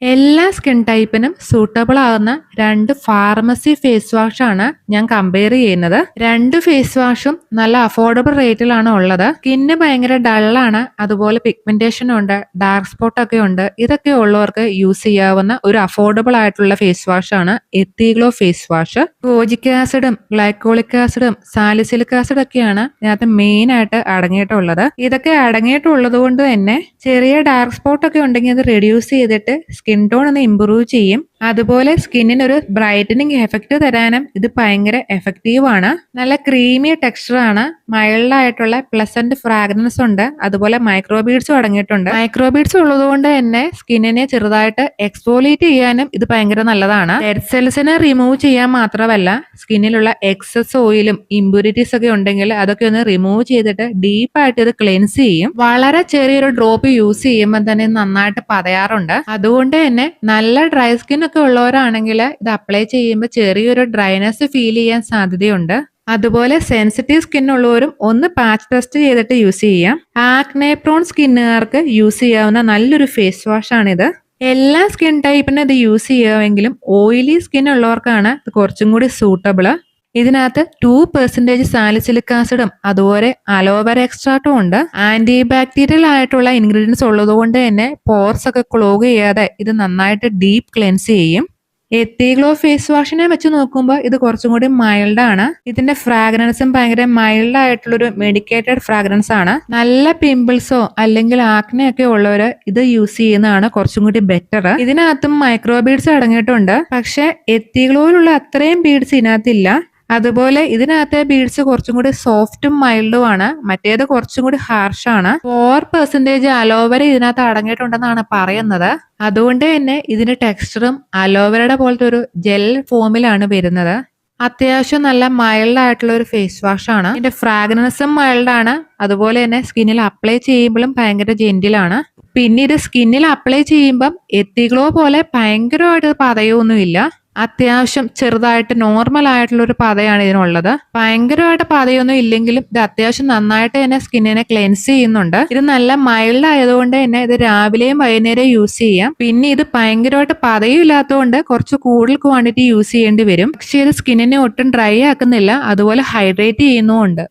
എല്ലാ skin ടൈപ്പിനും suitable ആകുന്ന രണ്ട് ഫാർമസി ഫേസ് വാഷ് ആണ് ഞാൻ കമ്പയർ ചെയ്യുന്നത്. രണ്ട് ഫേസ് വാഷും നല്ല അഫോർഡബിൾ റേറ്റിലാണ് ഉള്ളത്. സ്കിന്ന് ഭയങ്കര ഡള്ളാണ്, അതുപോലെ പിഗ്മെന്റേഷൻ ഉണ്ട്, ഡാർക്ക് സ്പോട്ട് ഒക്കെ ഉണ്ട്. ഇതൊക്കെ ഉള്ളവർക്ക് യൂസ് ചെയ്യാവുന്ന ഒരു അഫോർഡബിൾ ആയിട്ടുള്ള ഫേസ് വാഷ് ആണ് എത്തിഗ്ലോ ഫേസ് വാഷ്. കോജിക് ആസിഡും ഗ്ലൈക്കോളിക് ആസിഡും സാലിസിലിക് ആസിഡ് ഒക്കെയാണ് ഇതിനകത്ത് മെയിൻ ആയിട്ട് അടങ്ങിയിട്ടുള്ളത്. ഇതൊക്കെ അടങ്ങിയിട്ടുള്ളത് കൊണ്ട് തന്നെ ചെറിയ ഡാർക്ക് സ്പോട്ട് ഒക്കെ ഉണ്ടെങ്കിൽ അത് റെഡ്യൂസ് ചെയ്തിട്ട് സ്കിൻ ടോൺ ഒന്ന് ഇമ്പ്രൂവ് ചെയ്യും. അതുപോലെ സ്കിന്നിന് ഒരു ബ്രൈറ്റനിങ് എഫക്റ്റ് തരാനും ഇത് ഭയങ്കര എഫക്റ്റീവ് ആണ്. നല്ല ക്രീമി ടെക്സ്ചർ ആണ്, മൈൽഡ് ആയിട്ടുള്ള പ്ലസന്റ് ഫ്രാഗ്രൻസ് ഉണ്ട്, അതുപോലെ മൈക്രോബീഡ്സും അടങ്ങിയിട്ടുണ്ട്. മൈക്രോബീഡ്സ് ഉള്ളത് കൊണ്ട് തന്നെ സ്കിന്നിനെ ചെറുതായിട്ട് എക്സ്ഫോലിയേറ്റ് ചെയ്യാനും ഇത് ഭയങ്കര നല്ലതാണ്. ഡെഡ് സെൽസിനെ റിമൂവ് ചെയ്യാൻ മാത്രമല്ല, സ്കിന്നിലുള്ള എക്സസ് ഓയിലും ഇമ്പ്യൂരിറ്റീസ് ഒക്കെ ഉണ്ടെങ്കിൽ അതൊക്കെ ഒന്ന് റിമൂവ് ചെയ്തിട്ട് ഡീപ്പായിട്ട് ഇത് ക്ലെൻസ് ചെയ്യും. വളരെ ചെറിയൊരു ഡ്രോപ്പ് യൂസ് ചെയ്യുമ്പോൾ തന്നെ നന്നായിട്ട് പതയാറുണ്ട്. അതുകൊണ്ട് തന്നെ നല്ല ഡ്രൈ സ്കിൻ ഒക്കെ ഉള്ളവരാണെങ്കിൽ ഇത് അപ്ലൈ ചെയ്യുമ്പോൾ ചെറിയൊരു ഡ്രൈനെസ് ഫീൽ ചെയ്യാൻ സാധ്യതയുണ്ട്. അതുപോലെ സെൻസിറ്റീവ് സ്കിൻ ഉള്ളവരും ഒന്ന് പാച്ച് ടെസ്റ്റ് ചെയ്തിട്ട് യൂസ് ചെയ്യാം. ആക്നെ പ്രോൺ സ്കിന്നുകാർക്ക് യൂസ് ചെയ്യാവുന്ന നല്ലൊരു ഫേസ് വാഷ് ആണിത്. എല്ലാ സ്കിൻ ടൈപ്പിനും ഇത് യൂസ് ചെയ്യാമെങ്കിലും ഓയിലി സ്കിൻ ഉള്ളവർക്കാണ് ഇത് കുറച്ചും കൂടി സൂട്ടബിള്. ഇതിനകത്ത് 2% സാലിസിലിക് ആസിഡും അതുപോലെ അലോവേര എക്സ്ട്രാക്റ്റും ഉണ്ട്. ആന്റി ബാക്ടീരിയൽ ആയിട്ടുള്ള ഇൻഗ്രീഡിയൻസ് ഉള്ളത് കൊണ്ട് തന്നെ പോർസ് ഒക്കെ ക്ലോഗ് ചെയ്യാതെ ഇത് നന്നായിട്ട് ഡീപ്പ് ക്ലെൻസ് ചെയ്യും. എത്തിഗ്ലോ ഫേസ് വാഷിനെ വെച്ച് നോക്കുമ്പോൾ ഇത് കുറച്ചും കൂടി മൈൽഡ് ആണ്. ഇതിന്റെ ഫ്രാഗ്രൻസും ഭയങ്കര മൈൽഡ് ആയിട്ടുള്ളൊരു മെഡിക്കേറ്റഡ് ഫ്രാഗ്രൻസ് ആണ്. നല്ല പിമ്പിൾസോ അല്ലെങ്കിൽ ആക്നെ ഒക്കെ ഉള്ളവര് ഇത് യൂസ് ചെയ്യുന്നതാണ് കുറച്ചും കൂടി ബെറ്റർ. ഇതിനകത്തും മൈക്രോബീഡ്സ് അടങ്ങിയിട്ടുണ്ട്, പക്ഷെ എത്തിഗ്ലോയിലുള്ള അത്രയും ബീഡ്സ് ഇതിനകത്തില്ല. അതുപോലെ ഇതിനകത്തെ ബീഡ്സ് കുറച്ചും കൂടി സോഫ്റ്റും മൈൽഡും ആണ്, മറ്റേത് കുറച്ചും കൂടി ഹാർഷാണ്. 4% അലോവേര ഇതിനകത്ത് അടങ്ങിയിട്ടുണ്ടെന്നാണ് പറയുന്നത്. അതുകൊണ്ട് തന്നെ ഇതിന്റെ ടെക്സ്ചറും അലോവേരയുടെ പോലത്തെ ഒരു ജെൽ ഫോമിലാണ് വരുന്നത്. അത്യാവശ്യം നല്ല മൈൽഡ് ആയിട്ടുള്ള ഒരു ഫേസ് വാഷ് ആണ്. ഇതിന്റെ ഫ്രാഗ്രൻസും മൈൽഡ് ആണ്, അതുപോലെ തന്നെ സ്കിന്നിൽ അപ്ലൈ ചെയ്യുമ്പോഴും ഭയങ്കര ജെന്റിലാണ്. പിന്നെ ഇത് സ്കിന്നിൽ അപ്ലൈ ചെയ്യുമ്പം എത്തിഗ്ലോ പോലെ ഭയങ്കരമായിട്ട് പതയൊന്നുമില്ല. അത്യാവശ്യം ചെറുതായിട്ട് നോർമൽ ആയിട്ടുള്ള ഒരു പതയാണ് ഇതിനുള്ളത്. ഭയങ്കരമായിട്ട് പതയൊന്നും ഇല്ലെങ്കിലും ഇത് അത്യാവശ്യം നന്നായിട്ട് തന്നെ സ്കിന്നിനെ ക്ലെൻസ് ചെയ്യുന്നുണ്ട്. ഇത് നല്ല മൈൽഡ് ആയതുകൊണ്ട് തന്നെ ഇത് രാവിലെയും വൈകുന്നേരവും യൂസ് ചെയ്യാം. പിന്നെ ഇത് ഭയങ്കരമായിട്ട് പതയും ഇല്ലാത്തതുകൊണ്ട് കുറച്ച് കൂടുതൽ ക്വാണ്ടിറ്റി യൂസ് ചെയ്യേണ്ടി വരും. പക്ഷേ ഇത് സ്കിന്നിനെ ഒട്ടും ഡ്രൈ ആക്കുന്നില്ല, അതുപോലെ ഹൈഡ്രേറ്റ് ചെയ്യുന്നുമുണ്ട്.